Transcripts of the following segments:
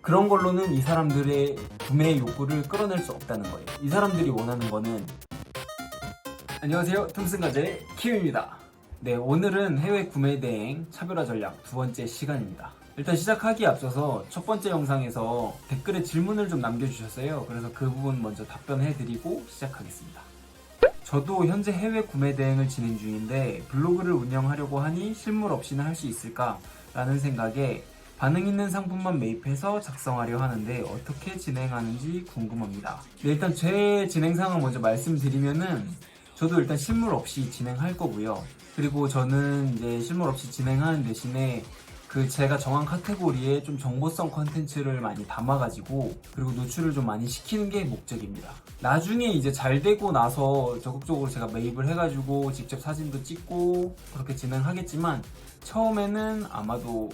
그런 걸로는 이 사람들의 구매 욕구를 끌어낼 수 없다는 거예요. 이 사람들이 원하는 거는. 안녕하세요, 톰슨가제의 키움입니다. 네, 오늘은 해외 구매 대행 차별화 전략 두 번째 시간입니다. 일단 시작하기에 앞서서 첫 번째 영상에서 댓글에 질문을 좀 남겨주셨어요. 그래서 그 부분 먼저 답변해드리고 시작하겠습니다. 저도 현재 해외 구매 대행을 진행 중인데 블로그를 운영하려고 하니 실물 없이는 할 수 있을까? 라는 생각에 반응 있는 상품만 매입해서 작성하려 하는데 어떻게 진행하는지 궁금합니다. 네, 일단 제 진행 상황 먼저 말씀드리면은 저도 일단 실물 없이 진행할 거고요. 그리고 저는 이제 실물 없이 진행하는 대신에 그 제가 정한 카테고리에 좀 정보성 컨텐츠를 많이 담아가지고 그리고 노출을 좀 많이 시키는 게 목적입니다. 나중에 이제 잘 되고 나서 적극적으로 제가 매입을 해가지고 직접 사진도 찍고 그렇게 진행하겠지만 처음에는 아마도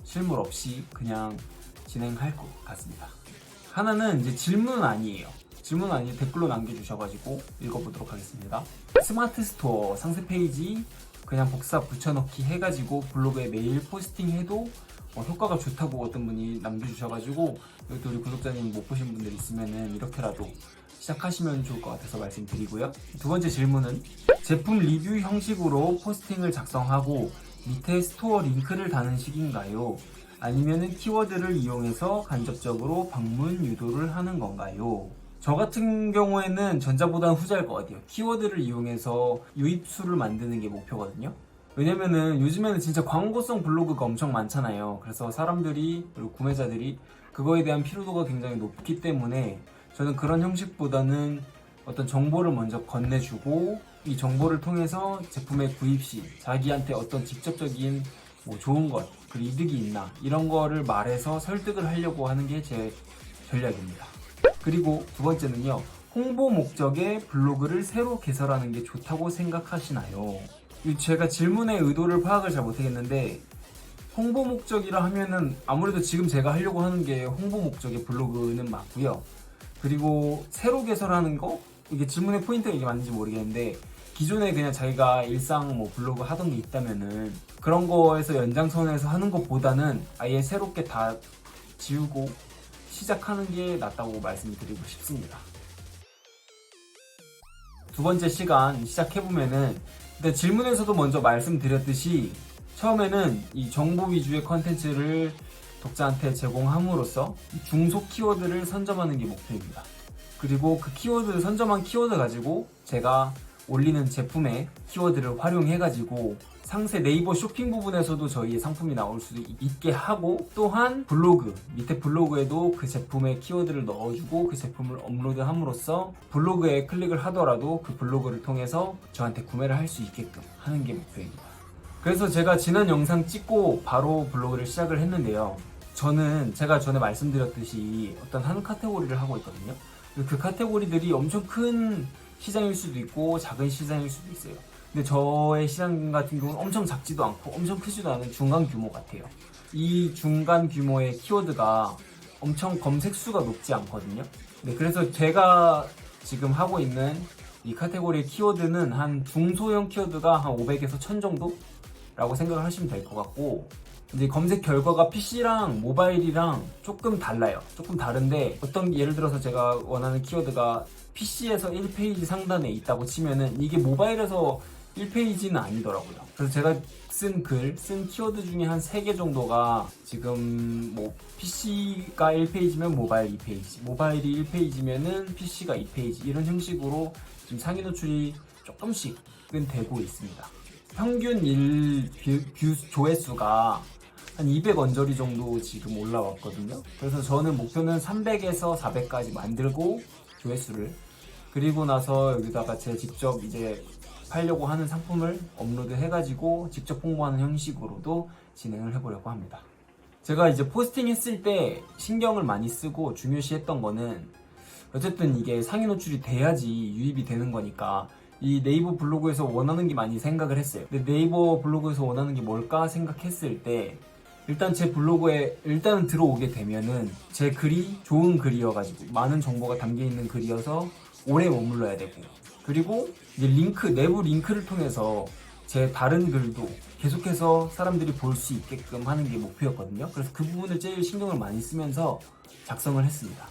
실물 없이 그냥 진행할 것 같습니다. 하나는 이제 질문은 아니에요. 질문은 아니에요. 댓글로 남겨주셔가지고 읽어보도록 하겠습니다. 스마트 스토어 상세 페이지 그냥 복사 붙여넣기 해가지고 블로그에 매일 포스팅해도 효과가 좋다고 어떤 분이 남겨주셔가지고 여기 우리 구독자님 못 보신 분들 있으면은 이렇게라도 시작하시면 좋을 것 같아서 말씀드리고요. 두 번째 질문은 제품 리뷰 형식으로 포스팅을 작성하고 밑에 스토어 링크를 다는 식인가요? 아니면은 키워드를 이용해서 간접적으로 방문 유도를 하는 건가요? 저 같은 경우에는 전자보다는 후자일 것 같아요. 키워드를 이용해서 유입수를 만드는 게 목표거든요. 왜냐면은 요즘에는 진짜 광고성 블로그가 엄청 많잖아요. 그래서 사람들이 그리고 구매자들이 그거에 대한 피로도가 굉장히 높기 때문에 저는 그런 형식보다는 어떤 정보를 먼저 건네주고 이 정보를 통해서 제품의 구입 시 자기한테 어떤 직접적인 뭐 좋은 것, 그리고 이득이 있나 이런 거를 말해서 설득을 하려고 하는 게 제 전략입니다. 그리고 두 번째는요, 홍보 목적의 블로그를 새로 개설하는 게 좋다고 생각하시나요? 제가 질문의 의도를 파악을 잘 못하겠는데 홍보 목적이라 하면은 아무래도 지금 제가 하려고 하는 게 홍보 목적의 블로그는 맞고요. 그리고 새로 개설하는 거? 이게 질문의 포인트가 이게 맞는지 모르겠는데 기존에 그냥 자기가 일상 뭐 블로그 하던 게 있다면은 그런 거에서 연장선에서 하는 것보다는 아예 새롭게 다 지우고 시작하는 게 낫다고 말씀드리고 싶습니다. 두 번째 시간 시작해보면은 일단 질문에서도 먼저 말씀드렸듯이 처음에는 이 정보 위주의 컨텐츠를 독자한테 제공함으로써 중소 키워드를 선점하는 게 목표입니다. 그리고 그 키워드 선점한 키워드 가지고 제가 올리는 제품의 키워드를 활용해가지고 상세 네이버 쇼핑 부분에서도 저희의 상품이 나올 수도 있게 하고 또한 블로그 밑에 블로그에도 그 제품의 키워드를 넣어주고 그 제품을 업로드함으로써 블로그에 클릭을 하더라도 그 블로그를 통해서 저한테 구매를 할 수 있게끔 하는 게 목표입니다. 그래서 제가 지난 영상 찍고 바로 블로그를 시작을 했는데요. 저는 제가 전에 말씀드렸듯이 어떤 한 카테고리를 하고 있거든요. 그 카테고리들이 엄청 큰 시장일 수도 있고 작은 시장일 수도 있어요. 근데 저의 시장 같은 경우는 엄청 작지도 않고 엄청 크지도 않은 중간 규모 같아요. 이 중간 규모의 키워드가 엄청 검색 수가 높지 않거든요. 네, 그래서 제가 지금 하고 있는 이 카테고리의 키워드는 한 중소형 키워드가 한 500에서 1000 정도라고 생각을 하시면 될 것 같고 이제 검색 결과가 PC랑 모바일이랑 조금 달라요. 조금 다른데 어떤 예를 들어서 제가 원하는 키워드가 PC에서 1페이지 상단에 있다고 치면은 이게 모바일에서 1페이지는 아니더라고요. 그래서 제가 쓴 키워드 중에 한 3개 정도가 지금 뭐 PC가 1페이지면 모바일 2페이지, 모바일이 1페이지면은 PC가 2페이지 이런 형식으로 지금 상위 노출이 조금씩은 되고 있습니다. 평균 조회수가 한 200 언저리 정도 지금 올라왔거든요. 그래서 저는 목표는 300에서 400까지 만들고 조회수를 그리고 나서 여기다가 제 직접 이제 팔려고 하는 상품을 업로드 해가지고 직접 홍보하는 형식으로도 진행을 해보려고 합니다. 제가 이제 포스팅 했을 때 신경을 많이 쓰고 중요시 했던 거는 어쨌든 이게 상위 노출이 돼야지 유입이 되는 거니까 이 네이버 블로그에서 원하는 게 많이 생각을 했어요. 근데 네이버 블로그에서 원하는 게 뭘까 생각했을 때 일단 제 블로그에 일단 들어오게 되면은 제 글이 좋은 글이어가지고 많은 정보가 담겨있는 글이어서 오래 머물러야 되고 그리고 이제 내부 링크를 통해서 제 다른 글도 계속해서 사람들이 볼 수 있게끔 하는 게 목표였거든요. 그래서 그 부분을 제일 신경을 많이 쓰면서 작성을 했습니다.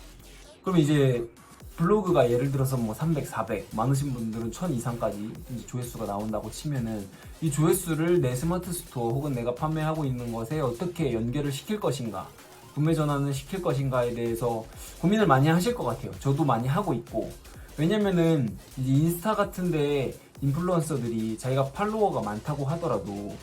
그럼 이제 블로그가 예를 들어서 뭐 300, 400 많으신 분들은 1000 이상까지 이제 조회수가 나온다고 치면은 이 조회수를 내 스마트 스토어 혹은 내가 판매하고 있는 것에 어떻게 연결을 시킬 것인가, 구매 전환을 시킬 것인가에 대해서 고민을 많이 하실 것 같아요. 저도 많이 하고 있고. 왜냐면은 이제 인스타 같은데 인플루언서들이 자기가 팔로워가 많다고 하더라도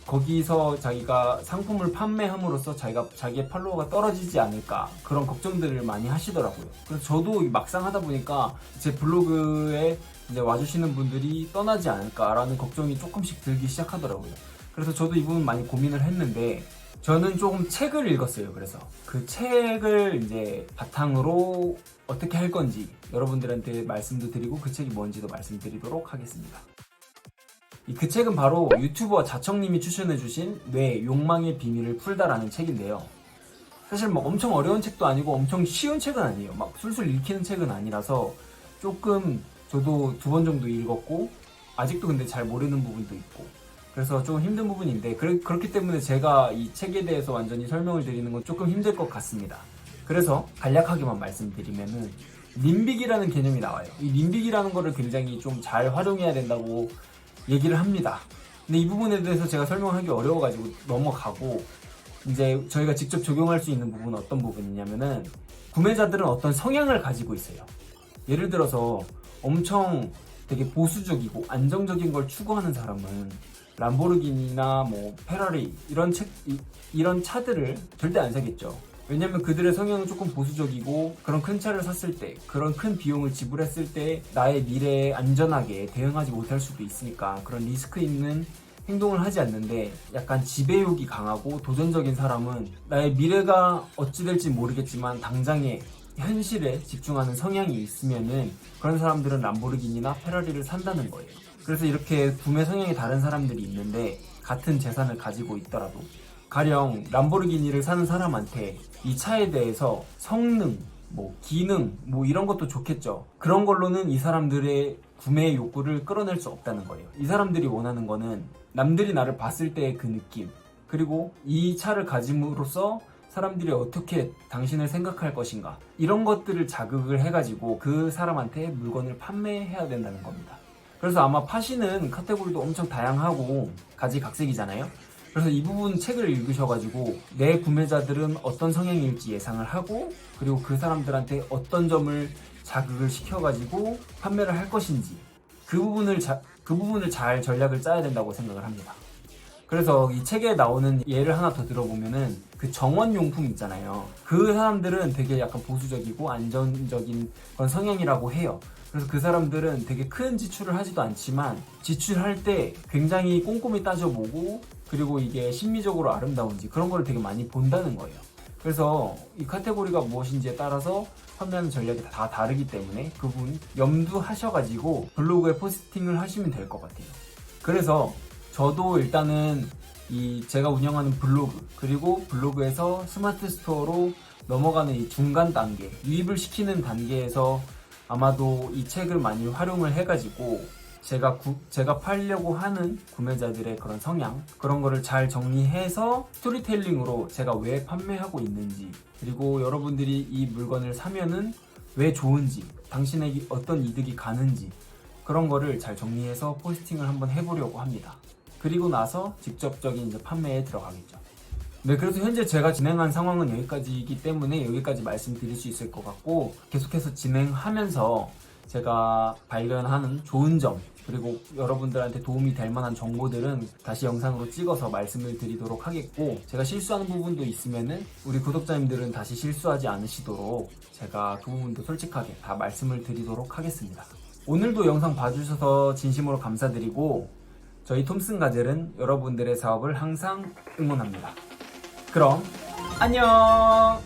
거기서 자기가 상품을 판매함으로써 자기의 팔로워가 떨어지지 않을까, 그런 걱정들을 많이 하시더라고요. 그래서 저도 막상 하다 보니까 제 블로그에 이제 와주시는 분들이 떠나지 않을까라는 걱정이 조금씩 들기 시작하더라고요. 그래서 저도 이 부분 많이 고민을 했는데, 저는 조금 책을 읽었어요. 그래서 그 책을 이제 바탕으로 어떻게 할 건지 여러분들한테 말씀도 드리고 그 책이 뭔지도 말씀드리도록 하겠습니다. 그 책은 바로 유튜버 자청님이 추천해주신 뇌 욕망의 비밀을 풀다라는 책인데요. 사실 뭐 엄청 어려운 책도 아니고 엄청 쉬운 책은 아니에요. 막 술술 읽히는 책은 아니라서 조금 저도 2번 정도 읽었고 아직도 근데 잘 모르는 부분도 있고 그래서 좀 힘든 부분인데 그렇기 때문에 제가 이 책에 대해서 완전히 설명을 드리는 건 조금 힘들 것 같습니다. 그래서 간략하게만 말씀드리면은 림빅이라는 개념이 나와요. 이 림빅이라는 거를 굉장히 좀 잘 활용해야 된다고 얘기를 합니다. 근데 이 부분에 대해서 제가 설명하기 어려워가지고 넘어가고, 이제 저희가 직접 적용할 수 있는 부분은 어떤 부분이냐면은 구매자들은 어떤 성향을 가지고 있어요. 예를 들어서 엄청 되게 보수적이고 안정적인 걸 추구하는 사람은 람보르기니나 뭐 페라리 이런 차들을 절대 안 사겠죠. 왜냐면 그들의 성향은 조금 보수적이고 그런 큰 차를 샀을 때, 그런 큰 비용을 지불했을 때 나의 미래에 안전하게 대응하지 못할 수도 있으니까 그런 리스크 있는 행동을 하지 않는데, 약간 지배욕이 강하고 도전적인 사람은 나의 미래가 어찌 될지 모르겠지만 당장의 현실에 집중하는 성향이 있으면은 그런 사람들은 람보르기니나 페라리를 산다는 거예요. 그래서 이렇게 구매 성향이 다른 사람들이 있는데 같은 재산을 가지고 있더라도 가령 람보르기니를 사는 사람한테 이 차에 대해서 성능, 뭐 기능, 뭐 이런 것도 좋겠죠. 그런 걸로는 이 사람들의 구매 욕구를 끌어낼 수 없다는 거예요. 이 사람들이 원하는 거는 남들이 나를 봤을 때의 그 느낌, 그리고 이 차를 가짐으로써 사람들이 어떻게 당신을 생각할 것인가, 이런 것들을 자극을 해가지고 그 사람한테 물건을 판매해야 된다는 겁니다. 그래서 아마 파시는 카테고리도 엄청 다양하고 가지각색이잖아요. 그래서 이 부분 책을 읽으셔가지고 내 구매자들은 어떤 성향일지 예상을 하고, 그리고 그 사람들한테 어떤 점을 자극을 시켜가지고 판매를 할 것인지 그 부분을 잘 전략을 짜야 된다고 생각을 합니다. 그래서 이 책에 나오는 예를 하나 더 들어보면은 그 정원용품 있잖아요. 그 사람들은 되게 약간 보수적이고 안전적인 그런 성향이라고 해요. 그래서 그 사람들은 되게 큰 지출을 하지도 않지만 지출할 때 굉장히 꼼꼼히 따져보고, 그리고 이게 심미적으로 아름다운지 그런 거를 되게 많이 본다는 거예요. 그래서 이 카테고리가 무엇인지에 따라서 판매하는 전략이 다 다르기 때문에 그 부분 염두하셔가지고 블로그에 포스팅을 하시면 될 것 같아요. 그래서 저도 일단은 제가 운영하는 블로그, 그리고 블로그에서 스마트 스토어로 넘어가는 이 중간 단계, 유입을 시키는 단계에서 아마도 이 책을 많이 활용을 해가지고 제가 팔려고 하는 구매자들의 그런 성향, 그런 거를 잘 정리해서 스토리텔링으로 제가 왜 판매하고 있는지, 그리고 여러분들이 이 물건을 사면은 왜 좋은지, 당신에게 어떤 이득이 가는지, 그런 거를 잘 정리해서 포스팅을 한번 해보려고 합니다. 그리고 나서 직접적인 이제 판매에 들어가겠죠. 네, 그래서 현재 제가 진행한 상황은 여기까지이기 때문에 여기까지 말씀드릴 수 있을 것 같고, 계속해서 진행하면서 제가 발견하는 좋은 점, 그리고 여러분들한테 도움이 될 만한 정보들은 다시 영상으로 찍어서 말씀을 드리도록 하겠고, 제가 실수하는 부분도 있으면은 우리 구독자님들은 다시 실수하지 않으시도록 제가 그 부분도 솔직하게 다 말씀을 드리도록 하겠습니다. 오늘도 영상 봐주셔서 진심으로 감사드리고, 저희 톰슨 가젤은 여러분들의 사업을 항상 응원합니다. 그럼 안녕!